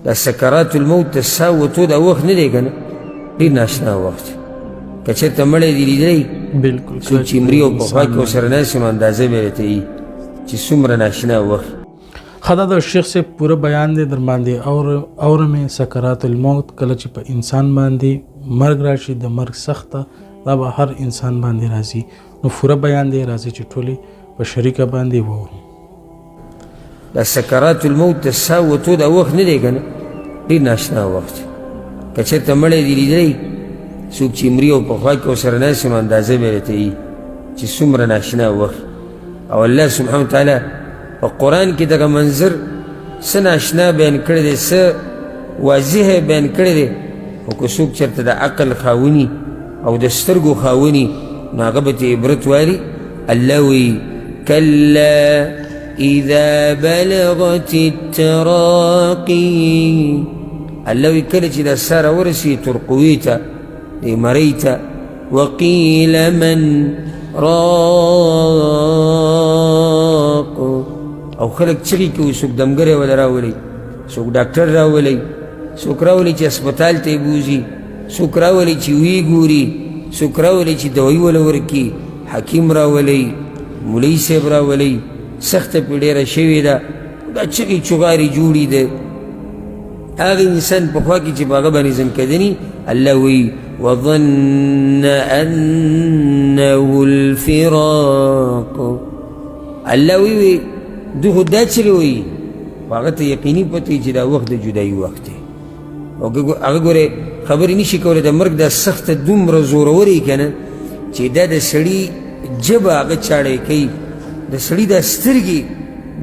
دا سکرات الموت د ساه وتو دا وخت نه دی که نه ډېر ناشنا وخت که چېرته مړی دې لیدلی بالکل څوک چې مري او په خوا کې ورسره ناست نو اندازه به یې راته وي چې څومره ناشنا وخت. خدا د شیخ سے پورا بیان دی در باندې اور میں سکرات الموت کله چې په انسان باندې مرګ راشي د مرګ سخته دا به هر انسان باندې راځي نو پورا بیان دی راځي چې ټولې په شریکه باندې وورو. دا سکرات الموت د ساه وتو دا وخت نه دی که نه ډېر ناشنا وخت که چېرته مړی دې لیدلی څوک چې مري او په خوا کې ورسره ناست نو اندازه به یې راته وي چې څومره ناشنا وخت. او الله سبحانه وتعالی په قرآن کې دغه منظر څه ناشنا بیان کړی دی څه واضح بیان کړی دی خو که څوک چېرته د عقل خاوني او د سترګو خاوني نو هغه به ترې عبرت والي. الله وایي کلا اذا بلغت التراقي الله وایي کله چې دا ساه راورسي ترقوي ته دې مرۍ ته وقیل من راق او خلق چغې کوي څوک دمګری وله راولي څوک ډاکټر راولي څوک راولي چې هسپتال ته یې بوځي څوک راولي چې ویې ګوري څوک راولي چې دوایي وله ورکي حکیم راولي مولوي صاحب راولي سخته پې ډېره شوې ده دا چغې چغارې جوړي ده هغه انسان په خوا کې چې په هغه باندې ځنکدني الله وایي وظن أنه الفراق الله وی دو خود دا چلی وی هغه ته یقیني پته چې دا وخت د جدایي وخت دی او هغه ګورې خبرې نشي کولی د مرګ دا سخته دومره زورورې که نه چې دا د سړي ژبه هغه چاړی کوي د سړي دا سترګې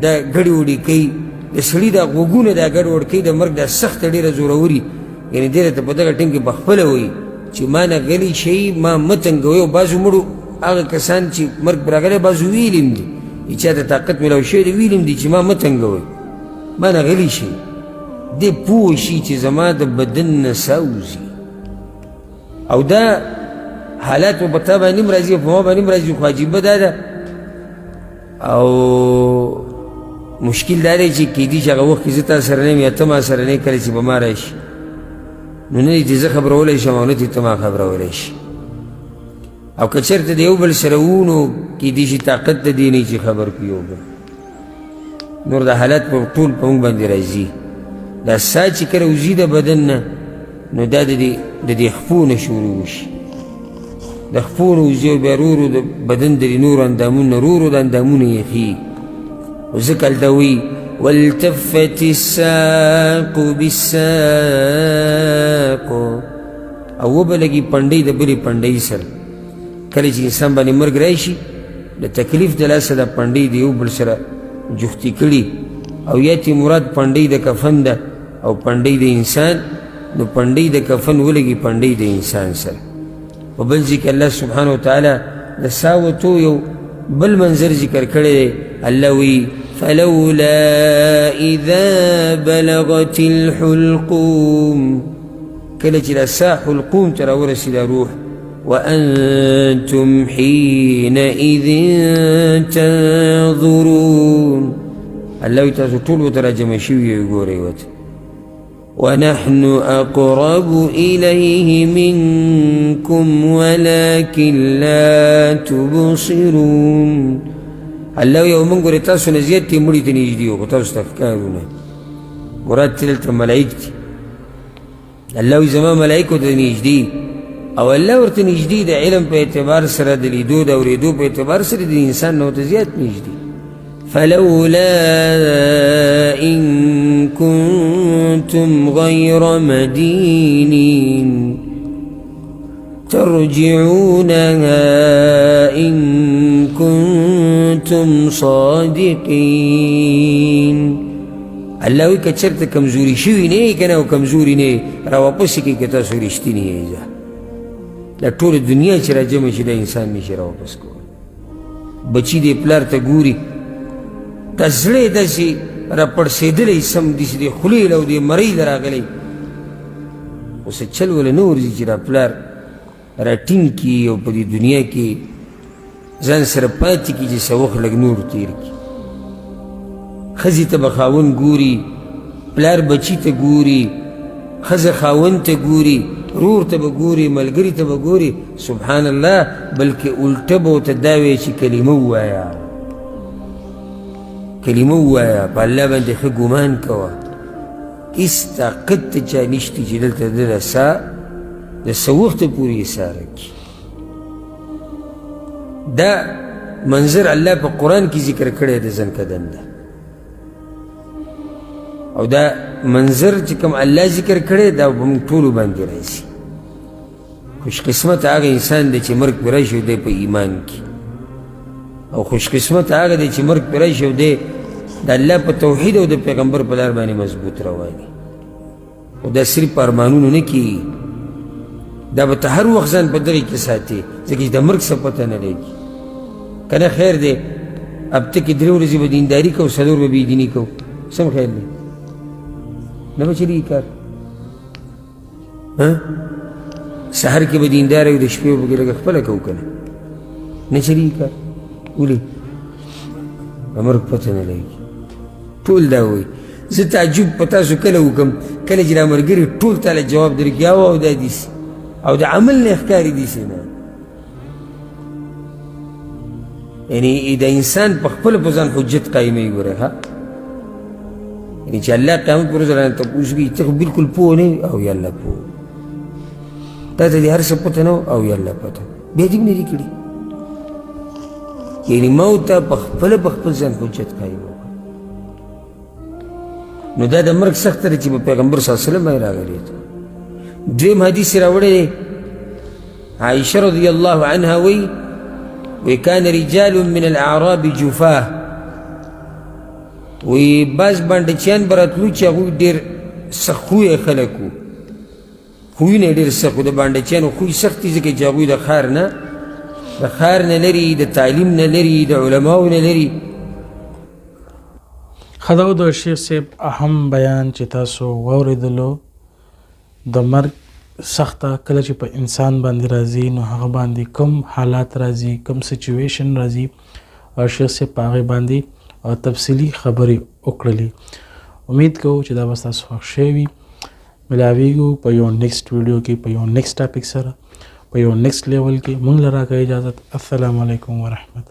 دا ګډې وډې کوي د سړي دا غوږونه دا ګډ وډ کوي د مرګ دا سخته ډېره زوروري یعنې دې راته په دغه ټیم کې پخپله وایي چې ما نه غلی شئ ما مه تنګوئ او بعضو مړو هغه کسان چې مرګ پر راغلی بعضو ویلي هم دي چې چا ته طاقت میلاو شوی دی ویلي هم دي چې ما مه تنګوئ ما نه غلی شئ دې پوه شي چې زما د بدن نه ساه وځي او دا حالات په تا باندې هم راځي او په ما باندې هم راځي خو عجیبه دا ده او مشکل دا دی چې کیدي چې هغه وخت کې زه تا سره نه یم یا ته ما سره نه کله چې به ما راشي نو نه چې زه خبرولی شم او نه چې ته ما خبرولی شي او که چېرته د یو بل سره وو نو کیدي شي طاقت د دې نه چې خبر کړو یو بل نور دا حالات په ټول په موږ باندې راځي دا ساه چې کله وځي د بدن نه نو دا د دې خپو نه شروع وشي د خپو نه وځي او بیا ورو د بدن د نورو اندامونه ورو د اندامونه یخي و ځکه هلته وایي والتفت الساق بالساق او وبلګي پنډۍ د بلې پنډۍ سره کله چې انسان باندې مرګ راشي د تکلیف د لاسه د پنډۍ د یو بل سره جفتي کړي او یا چې مراد پنډۍ د کفن ده او پنډۍ د انسان نو پنډۍ د کفن ولګي پنډۍ د انسان سره په بل ځای کې الله سبحانه وتعالی د ساه وتو یو بل منظر ذکر کړی دی الله وایي فلولا اذا بلغت الحلقوم کله چې دا ساه حلقوم ته راورسېده روح وانتم حينئذ تنظرون الله وایي تاسو ټول ورته راجمع شوي یې ګورئ ورته ونحن أقرب إليه منكم ولكن لا تبصرون الله یو موږ ګورې تاسو نه زیات یې مړي ته نږدې یو خو تاسو ته ښکارونه مراد تل دلته ملایک دي الله وایي زما ملایکو ته نږدې او الله ورته نږدې د علم په اعتبار سره د لیدو د اورېدو په اعتبار سره د انسان نه ورته زیات نږدې فلولا إن كنتم غير مدينين ترجعونها إن كنتم صادقين الله وی که چرته کمزوري شوي نه یې که نه او کمزوري نه یې راواپس یې کړي که تاسو رښتیني یې دا ټوله دنیا چې راجمع شي دا انسان نشي راواپس کولی بچي دې پلار ته ګوري دا زړه یې داسې راپړسېدلی سم داسې د خولې له او د مرۍ له راغلی اوس چل ولې نه ورځي چې دا پلار راټینګ کړي او په دې دنیا کې ځان سره پاتې کړي چې څه وخت لږ نور تېر کړي ښځې ته به خاوند ګوري پلار بچی ته ګوري، ښځه خاوند ته ګوري، رور ته به ګوري، ملګري ته به ګوري. سبحان الله، بلکې الټه به ورته دا وایي چې کلمه ووایه، کلمه ووایه، په الله باندې ښه ګمان کوه. هېڅ طاقت ته چا نشته چې دلته د له ساه د څه وخته پورې ایساره کړي. دا منظر الله په قرآن کې ذکر کړی د زنکدن ده، او دا منظر چې کوم الله ذکر کړی دا په موږ ټولو باندې راځي. خوش قسمت هغه انسان دی چې مرګ پرې راشي او دی په ایمان کې، او خوش قسمت هغه دی چې مرګ پرې راشي او دی د الله په توحید او د پیغمبر په لار باندې مضبوط رواني. او دا صرف په ارمانونو نه کېږي، دا به ته هر وخت ځان په دغې کې ساتې، ځکه چې د مرګ څه پته نه لګي. که نه خیر دی، هفته کې 3 ورځې به دینداري کوو، 4 به بېدیني کوو، سم خیر دی؟ نه به چلېږي کار. سحر کې به دیندار یو، د شپې به پکې لږه خپله کوو که نه؟ نه چلېږي کار. ولې؟ د مرګ پته نه لګي. ټول دا وایي. زه تعجب په تاسو کله وکړم، کله چې دا ملګري ټول تاله جواب درکړي او دا داسې، او د عمل نه ښکاري داسې نه. یعنې د انسان په خپله په ځان حجت قایموي. ګوره ها، یعنې چې الله قیامت پر ورځ رانه تپوس کوي، ته خو بلکل پوه نه وي، او یا الله پوه، تا ته دې هر څه پته نه و، او یا الله پته، بیا دې نه دي کړي. یعنې موت ته په خپله په خپل ځان حجت قایم وکړه. نو دا د مرګ سخت دی چې په پیغمبر صلی الله علیه وسلم باندې راغلی دی. دویم حدیث یې راوړی دی، عایشه رضی الله عنها وایي وکان رجال من الاعراب جفاه، وی بعض بانډچیان به راتلو چې هغوی ډېر سخت خویه خلک وو، خویونه یې ډېر سخت وو. د بانډچیانو خوی سخت دي ځکه چې هغوی د ښار نه لري، د تعلیم نه لري، د علماو نه لري. خداو د شیخ صاحب اهم بیان چې تاسو واورېدلو، د مرګ سخته کله چې په انسان باندې راځي نو هغه باندې کوم حالات راځي، کوم سچویشن راځي، او شیخ صاحب په هغې باندې تفصیلي خبرې وکړلې. امید کوو چې دا به ستاسو خوښ شوی وي. ملاویږو په یو نیکسټ ویډیو کې، په یو نیکسټ ټاپک سره، په یو نیکسټ لیول کې. موږ له راکړه اجازت. السلام علیکم ورحمت